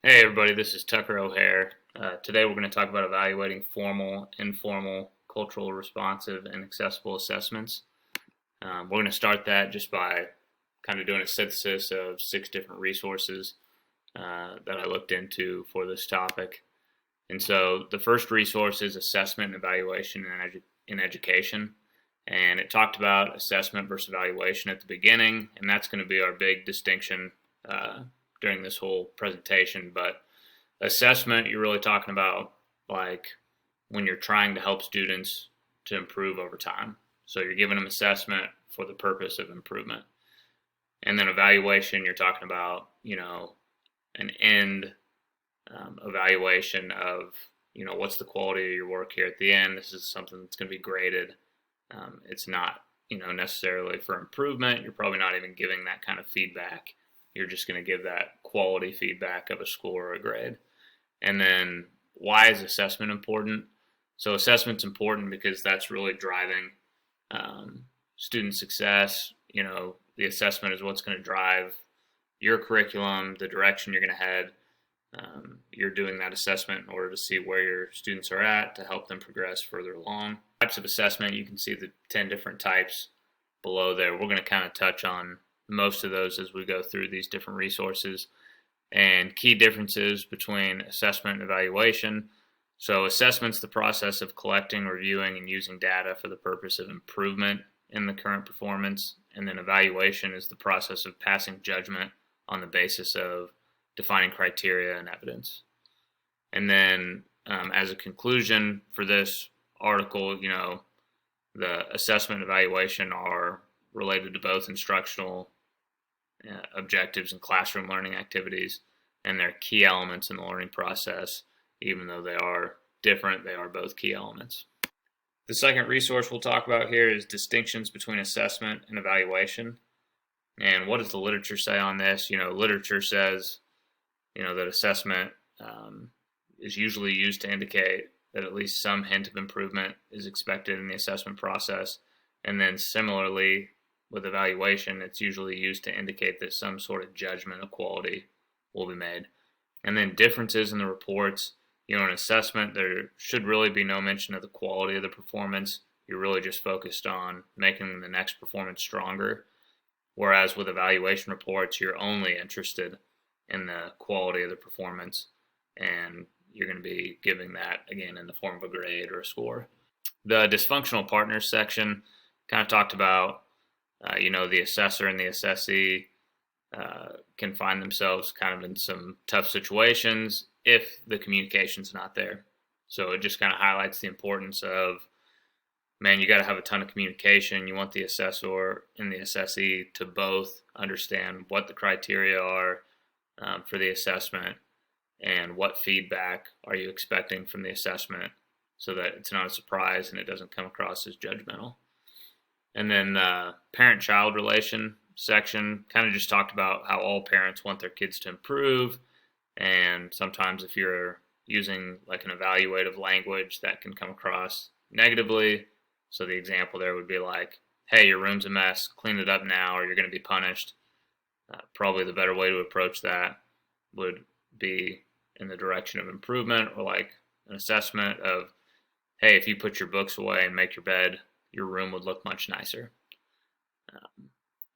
Hey everybody, this is Tucker O'Hare. Today we're going to talk about evaluating formal, informal, cultural, responsive, and accessible assessments. We're going to start that just by kind of doing a synthesis of 6 different resources that I looked into for this topic. And so the first resource is assessment and evaluation in education. And it talked about assessment versus evaluation at the beginning, and that's going to be our big distinction uh, during this whole presentation. But assessment, you're really talking about like when you're trying to help students to improve over time. So you're giving them assessment for the purpose of improvement. And then evaluation, you're talking about, an end evaluation of, what's the quality of your work here at the end. This is something that's going to be graded. It's not, necessarily for improvement. You're probably not even giving that kind of feedback. You're just going to give that quality feedback of a score or a grade. And then why is assessment important? So assessment's important because that's really driving student success. The assessment is what's going to drive your curriculum, the direction you're going to head. You're doing that assessment in order to see where your students are at to help them progress further along. Types of assessment, you can see the 10 different types below there. We're going to kind of touch on most of those as we go through these different resources and key differences between assessment and evaluation. So assessment's the process of collecting, reviewing, and using data for the purpose of improvement in the current performance. And then evaluation is the process of passing judgment on the basis of defining criteria and evidence. And then as a conclusion for this article, the assessment and evaluation are related to both instructional objectives and classroom learning activities, and they're key elements in the learning process. Even though they are different, they are both key elements. The second resource we'll talk about here is distinctions between assessment and evaluation. And what does the literature say on this? Literature says, that assessment is usually used to indicate that at least some hint of improvement is expected in the assessment process. And then similarly, with evaluation, it's usually used to indicate that some sort of judgment of quality will be made. And then differences in the reports. In assessment, there should really be no mention of the quality of the performance. You're really just focused on making the next performance stronger. Whereas with evaluation reports, you're only interested in the quality of the performance, and you're going to be giving that again in the form of a grade or a score. The dysfunctional partners section kind of talked about, the assessor and the assessee can find themselves kind of in some tough situations if the communication's not there. So it just kind of highlights the importance of, man, you got to have a ton of communication. You want the assessor and the assessee to both understand what the criteria are for the assessment and what feedback are you expecting from the assessment so that it's not a surprise and it doesn't come across as judgmental. And then parent-child relation section kind of just talked about how all parents want their kids to improve, and sometimes if you're using like an evaluative language, that can come across negatively. So the example there would be like, hey, your room's a mess, clean it up now or you're going to be punished. Probably the better way to approach that would be in the direction of improvement, or like an assessment of, hey, if you put your books away and make your bed, your room would look much nicer.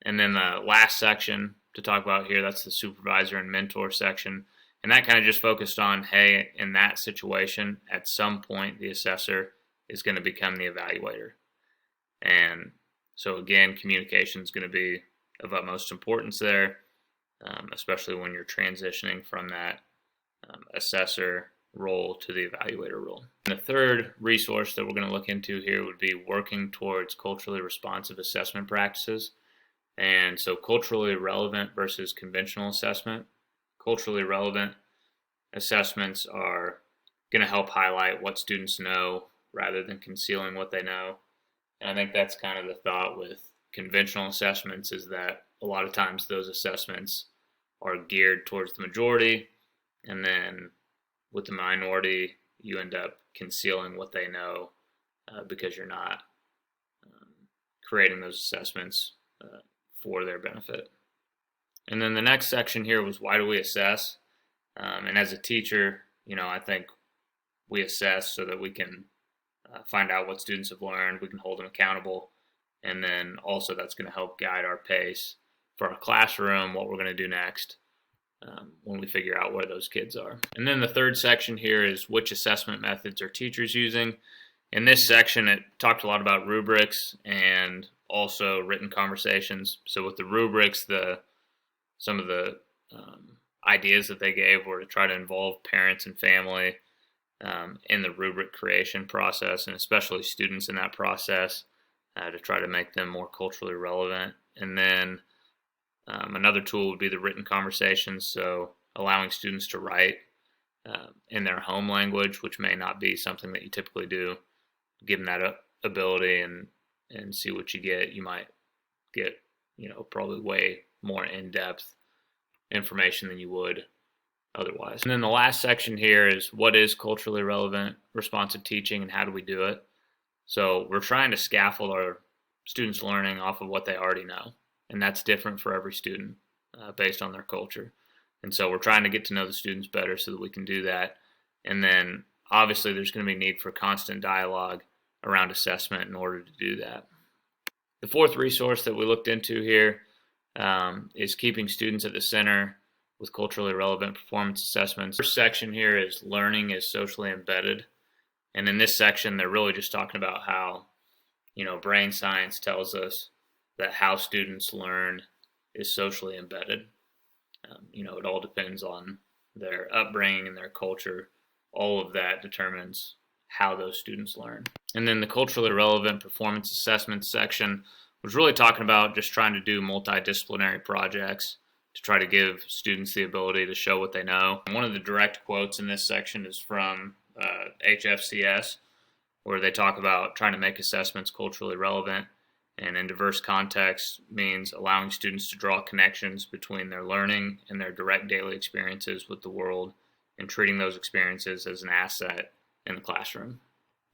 And then the last section to talk about here, that's the supervisor and mentor section. And that kind of just focused on, hey, in that situation, at some point, the assessor is going to become the evaluator. And so again, communication is going to be of utmost importance there, especially when you're transitioning from that assessor role to the evaluator role. And the third resource that we're going to look into here would be working towards culturally responsive assessment practices. And so culturally relevant versus conventional assessment. Culturally relevant assessments are going to help highlight what students know rather than concealing what they know. And I think that's kind of the thought with conventional assessments, is that a lot of times those assessments are geared towards the majority, and then with the minority, you end up concealing what they know because you're not creating those assessments for their benefit. And then the next section here was, why do we assess? And as a teacher, I think we assess so that we can find out what students have learned, we can hold them accountable, and then also that's going to help guide our pace for our classroom, what we're going to do next when we figure out where those kids are. And then the third section here is which assessment methods are teachers using. In this section, it talked a lot about rubrics and also written conversations. So with the rubrics, some of the ideas that they gave were to try to involve parents and family in the rubric creation process, and especially students in that process, to try to make them more culturally relevant. And then another tool would be the written conversations, so allowing students to write in their home language, which may not be something that you typically do. Give them that ability and see what you get. You might get, probably way more in-depth information than you would otherwise. And then the last section here is what is culturally relevant responsive teaching and how do we do it? So we're trying to scaffold our students' learning off of what they already know, and that's different for every student based on their culture. And so we're trying to get to know the students better so that we can do that. And then obviously there's going to be need for constant dialogue around assessment in order to do that. The fourth resource that we looked into here is keeping students at the center with culturally relevant performance assessments. The first section here is learning is socially embedded. And in this section, they're really just talking about how, brain science tells us that how students learn is socially embedded. It all depends on their upbringing and their culture. All of that determines how those students learn. And then the culturally relevant performance assessment section was really talking about just trying to do multidisciplinary projects to try to give students the ability to show what they know. And one of the direct quotes in this section is from HFCS, where they talk about trying to make assessments culturally relevant and in diverse contexts means allowing students to draw connections between their learning and their direct daily experiences with the world and treating those experiences as an asset in the classroom.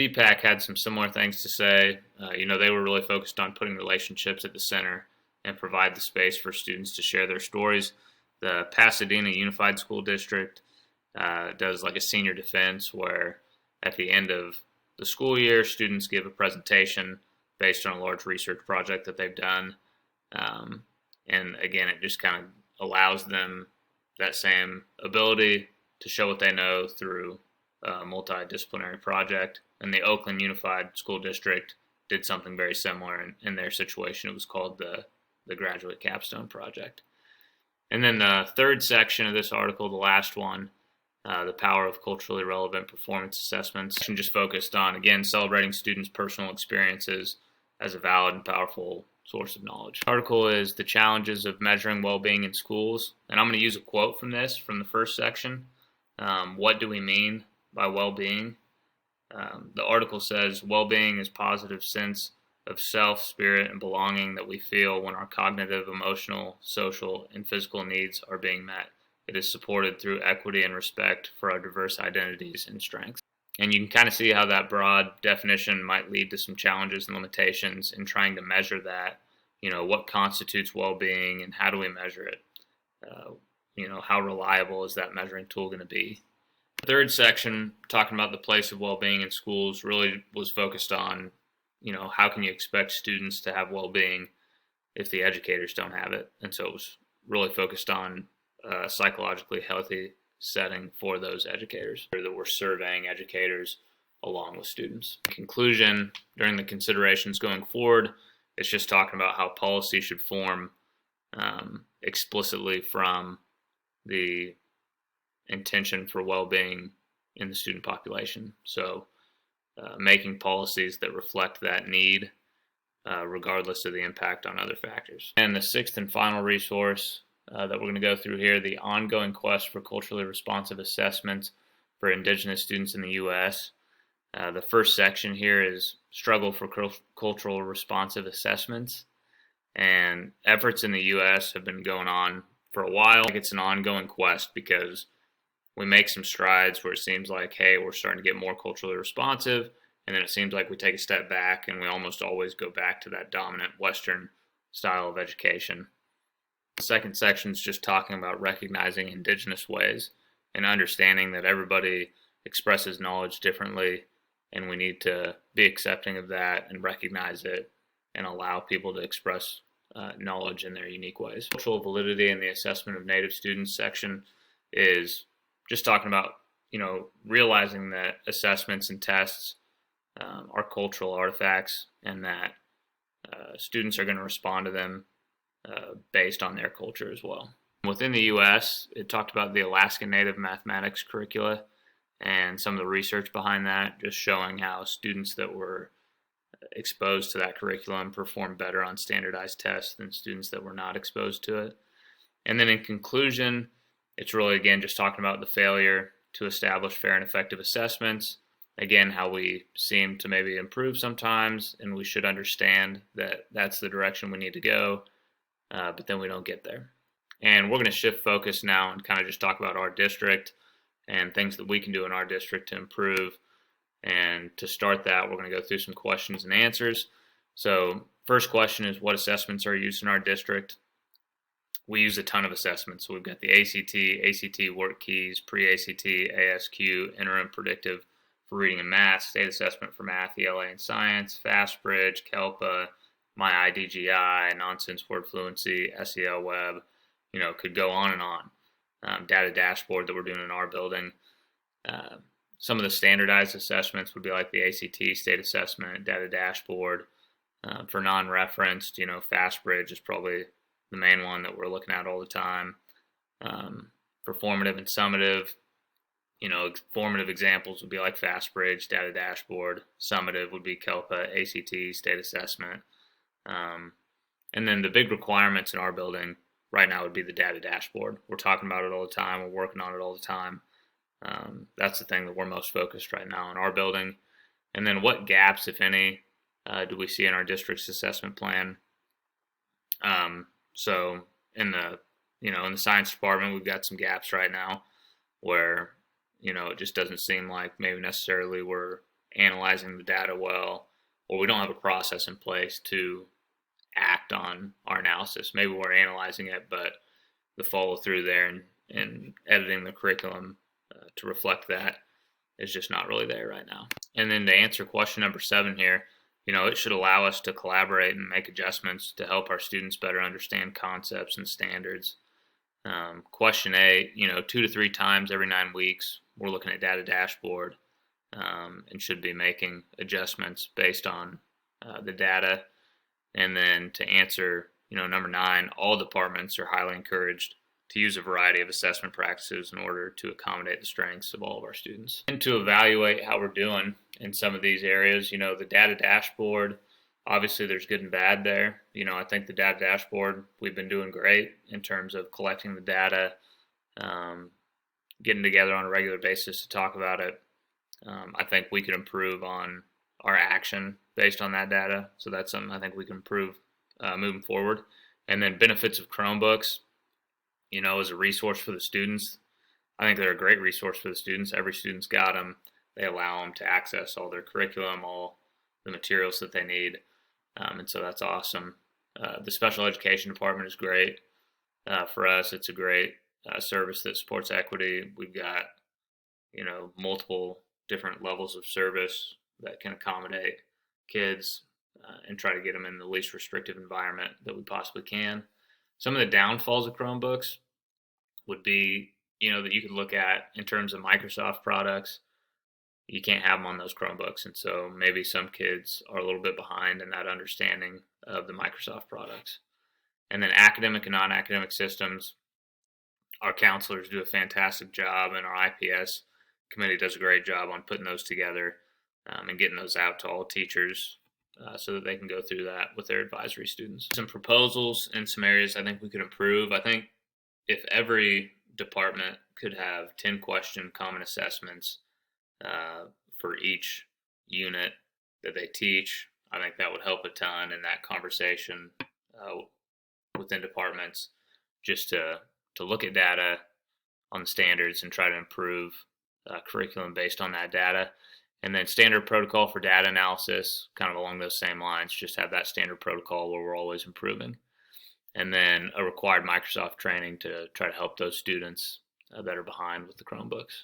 CPAC had some similar things to say. They were really focused on putting relationships at the center and provide the space for students to share their stories. The Pasadena Unified School District does like a senior defense where at the end of the school year, students give a presentation based on a large research project that they've done. And again, it just kind of allows them that same ability to show what they know through a multidisciplinary project. And the Oakland Unified School District did something very similar in their situation. It was called the Graduate Capstone Project. And then the third section of this article, the last one, the power of culturally relevant performance assessments, just focused on, again, celebrating students' personal experiences as a valid and powerful source of knowledge. The article is The Challenges of Measuring Well-Being in Schools. And I'm going to use a quote from this, from the first section. What do we mean by well-being? The article says, well-being is positive sense of self, spirit, and belonging that we feel when our cognitive, emotional, social, and physical needs are being met. It is supported through equity and respect for our diverse identities and strengths. And you can kind of see how that broad definition might lead to some challenges and limitations in trying to measure that. What constitutes well-being and how do we measure it? How reliable is that measuring tool going to be? The third section, talking about the place of well-being in schools, really was focused on, how can you expect students to have well-being if the educators don't have it? And so it was really focused on a psychologically healthy setting for those educators that were surveying educators along with students. In conclusion, during the considerations going forward, it's just talking about how policy should form explicitly from the intention for well-being in the student population. So making policies that reflect that need regardless of the impact on other factors. And the sixth and final resource that we're going to go through here, the ongoing quest for culturally responsive assessments for Indigenous students in the U.S. The first section here is struggle for cultural responsive assessments. And efforts in the U.S. have been going on for a while. It's an ongoing quest because we make some strides where it seems like, hey, we're starting to get more culturally responsive, and then it seems like we take a step back and we almost always go back to that dominant Western style of education. The second section is just talking about recognizing Indigenous ways and understanding that everybody expresses knowledge differently, and we need to be accepting of that and recognize it and allow people to express knowledge in their unique ways. Cultural validity in the assessment of Native students section is just talking about, realizing that assessments and tests are cultural artifacts, and that students are going to respond to them based on their culture as well. Within the U.S., it talked about the Alaskan Native mathematics curricula and some of the research behind that, just showing how students that were exposed to that curriculum performed better on standardized tests than students that were not exposed to it. And then in conclusion, it's really, again, just talking about the failure to establish fair and effective assessments. Again, how we seem to maybe improve sometimes, and we should understand that that's the direction we need to go, but then we don't get there. And we're going to shift focus now and kind of just talk about our district and things that we can do in our district to improve. And to start that, we're going to go through some questions and answers. So first question is, what assessments are used in our district? We use a ton of assessments. So we've got the ACT work keys, pre-ACT, ASQ, interim predictive for reading and math, state assessment for math, ELA and science, FastBridge, KELPA, My IDGI, nonsense word fluency, SEL web, could go on and on. Data dashboard that we're doing in our building. Some of the standardized assessments would be like the ACT state assessment, data dashboard. For non-referenced, FastBridge is probably the main one that we're looking at all the time. For formative and summative, formative examples would be like FastBridge, data dashboard. Summative would be KELPA, ACT, state assessment. And then the big requirements in our building right now would be the data dashboard. We're talking about it all the time. We're working on it all the time. That's the thing that we're most focused right now in our building. And then what gaps, if any, do we see in our district's assessment plan? So in the science department, we've got some gaps right now where, it just doesn't seem like maybe necessarily we're analyzing the data well, or we don't have a process in place to act on our analysis. Maybe we're analyzing it, but the follow through there and editing the curriculum to reflect that is just not really there right now. And then to answer question number 7 here, it should allow us to collaborate and make adjustments to help our students better understand concepts and standards. Question 8, 2 to 3 times every 9 weeks, we're looking at data dashboard and should be making adjustments based on the data. And then to answer, number 9, all departments are highly encouraged to use a variety of assessment practices in order to accommodate the strengths of all of our students. And to evaluate how we're doing in some of these areas, the data dashboard, obviously there's good and bad there. I think the data dashboard, we've been doing great in terms of collecting the data, getting together on a regular basis to talk about it. I think we could improve on our action based on that data. So that's something I think we can improve moving forward. And then benefits of Chromebooks, as a resource for the students. I think they're a great resource for the students. Every student's got them. They allow them to access all their curriculum, all the materials that they need. And so that's awesome. The special education department is great. For us, it's a great service that supports equity. We've got, multiple different levels of service that can accommodate kids and try to get them in the least restrictive environment that we possibly can. Some of the downfalls of Chromebooks would be, that you could look at in terms of Microsoft products. You can't have them on those Chromebooks. And so maybe some kids are a little bit behind in that understanding of the Microsoft products. And then academic and non-academic systems, our counselors do a fantastic job, and our IPS committee does a great job on putting those together and getting those out to all teachers so that they can go through that with their advisory students. Some proposals in some areas I think we could improve. I think if every department could have 10 question common assessments for each unit that they teach, I think that would help a ton in that conversation within departments, just to look at data on the standards and try to improve curriculum based on that data. And then standard protocol for data analysis, kind of along those same lines, just have that standard protocol where we're always improving. And then a required Microsoft training to try to help those students that are behind with the Chromebooks.